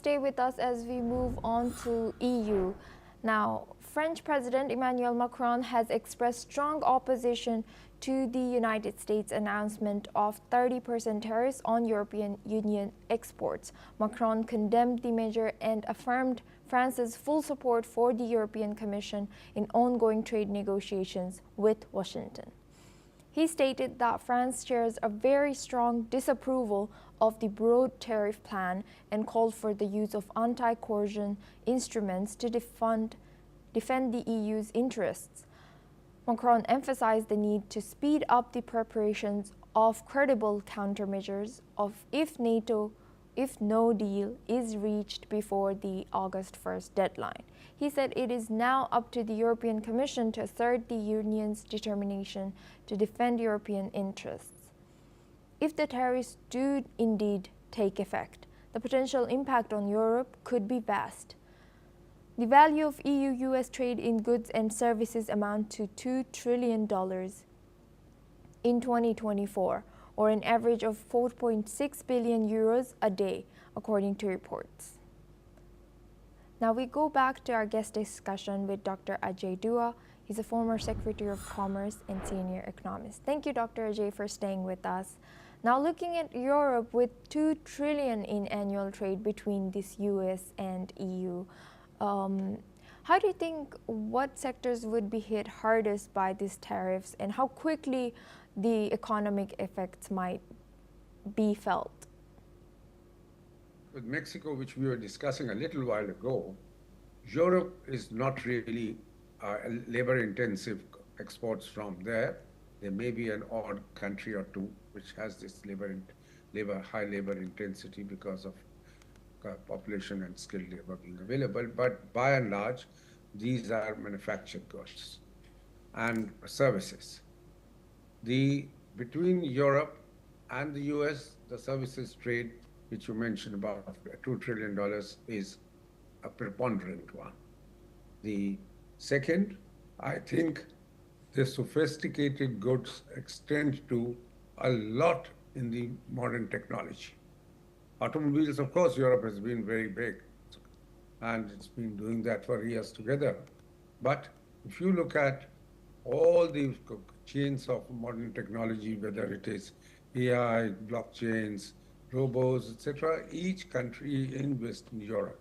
stay with us as we move on to EU. Now, French President Emmanuel Macron has expressed strong opposition to the United States announcement of 30% tariffs on European Union exports. Macron condemned the measure and affirmed France's full support for the European Commission in ongoing trade negotiations with Washington. He stated that France shares a very strong disapproval of the broad tariff plan and called for the use of anti-coercion instruments to defend the EU's interests. Macron emphasized the need to speed up the preparations of credible countermeasures if no deal is reached before the August 1st deadline. He said it is now up to the European Commission to assert the Union's determination to defend European interests. If the tariffs do indeed take effect, the potential impact on Europe could be vast. The value of EU-US trade in goods and services amount to $2 trillion in 2024, or an average of 4.6 billion euros a day, according to reports. Now we go back to our guest discussion with Dr. Ajay Dua. He's a former Secretary of Commerce and senior economist. Thank you, Dr. Ajay, for staying with us. Now looking at Europe with $2 trillion in annual trade between this US and EU, how do you think what sectors would be hit hardest by these tariffs and how quickly the economic effects might be felt? With Mexico, which we were discussing a little while ago, Europe is not really labor-intensive exports from there. There may be an odd country or two which has this high labor intensity because of population and skilled labor being available. But by and large, these are manufactured goods and services. Between Europe and the US, the services trade, which you mentioned about $2 trillion, is a preponderant one. The second, I think the sophisticated goods extend to a lot in the modern technology. Automobiles, of course, Europe has been very big, and it's been doing that for years together. But if you look at all the chains of modern technology, whether it is AI, blockchains, robots, etc., each country in Western Europe,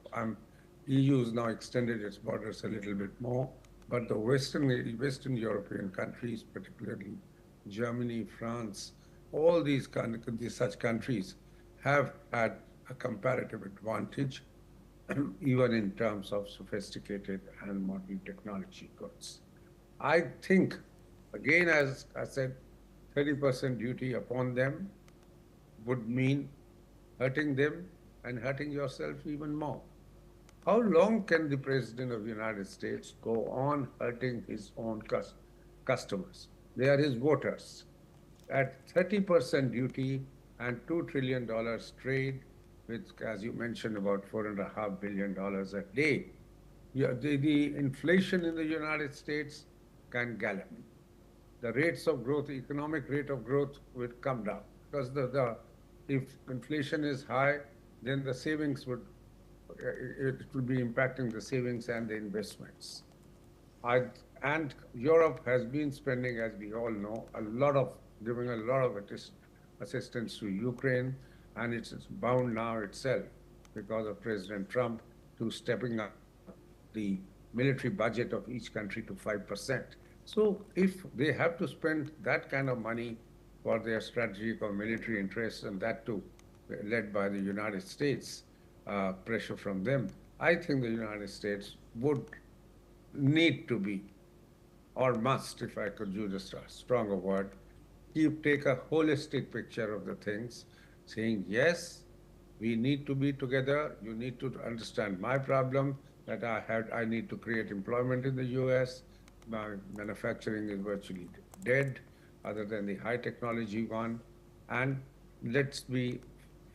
EU has now extended its borders a little bit more, but the Western European countries, particularly Germany, France, all these such countries have had a comparative advantage, even in terms of sophisticated and modern technology goods. I think, again, as I said, 30% duty upon them would mean hurting them and hurting yourself even more. How long can the President of the United States go on hurting his own customers? They are his voters. At 30% duty and $2 trillion trade with, as you mentioned, about $4.5 billion a day, the inflation in the United States can gallop. The rates of growth, economic rate of growth would come down because if inflation is high, then the savings would be impacting the savings and the investments. And Europe has been spending, as we all know, giving a lot of assistance to Ukraine, and it's bound now itself because of President Trump to stepping up the military budget of each country to 5%. So if they have to spend that kind of money for their strategic or military interests, and that too led by the United States, pressure from them, I think the United States would need to be, or must, if I could use a stronger word, take a holistic picture of the things, saying, yes, we need to be together. You need to understand my problem, that I need to create employment in the US. My manufacturing is virtually dead, other than the high technology one. And let's be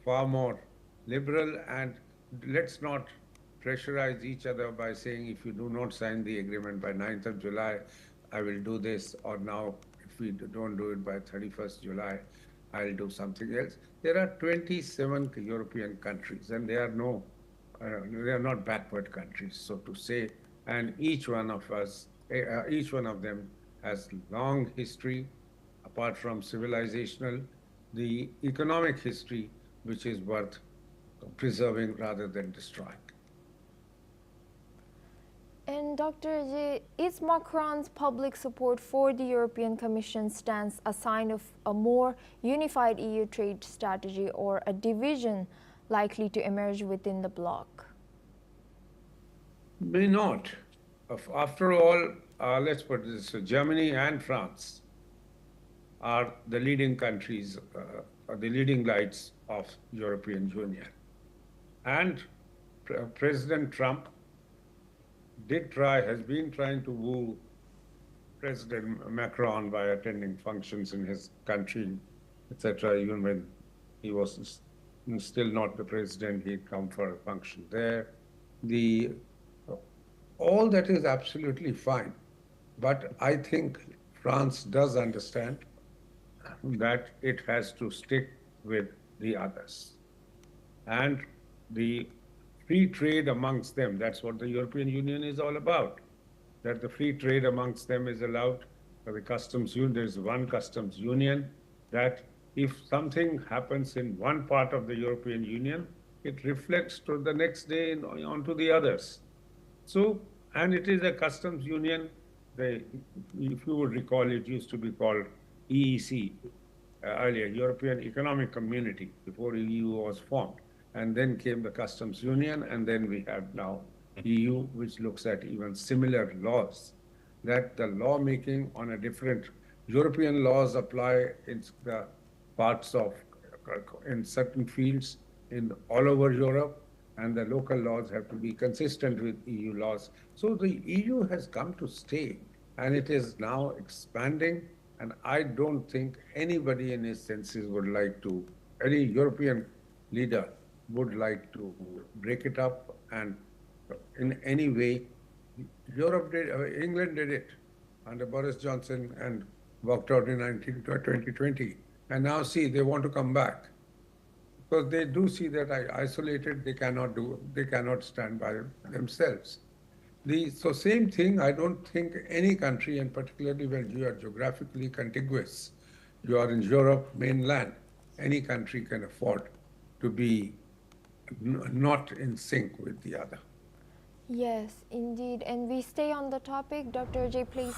far more liberal, and let's not pressurize each other by saying, if you do not sign the agreement by 9th of July, I will do this, or now if we don't do it by 31st July, I'll do something else. There are 27 European countries, and there are no they are not backward countries, so to say, and each one of us, each one of them has long history, apart from civilizational, the economic history, which is worth preserving rather than destroying. And Dr. J, is Macron's public support for the European Commission stance a sign of a more unified EU trade strategy or a division likely to emerge within the bloc? May not. After all, let's put this, Germany and France are the leading countries, are the leading lights of European Union. And President Trump has been trying to woo President Macron by attending functions in his country, etc. Even when he was still not the president, he'd come for a function there. All that is absolutely fine. But I think France does understand that it has to stick with the others. And the free trade amongst them, that's what the European Union is all about. That the free trade amongst them is allowed for the customs union. There's one customs union that if something happens in one part of the European Union, it reflects to the next day onto the others. So, and it is a customs union. If you would recall, it used to be called EEC earlier, European Economic Community, before EU was formed. And then came the customs union, and then we have now EU, which looks at even similar laws, that the lawmaking on a different, European laws apply in the parts of, in certain fields in all over Europe, and the local laws have to be consistent with EU laws. So the EU has come to stay, and it is now expanding, and I don't think anybody in his senses would like to, any European leader would like to break it up, and in any way, England did it under Boris Johnson and walked out in 2020. And now see, they want to come back because they do see that isolated, they cannot stand by themselves. So same thing, I don't think any country, and particularly when you are geographically contiguous, you are in Europe mainland, any country can afford to be not in sync with the other. Yes, indeed. And we stay on the topic. Dr. J, please.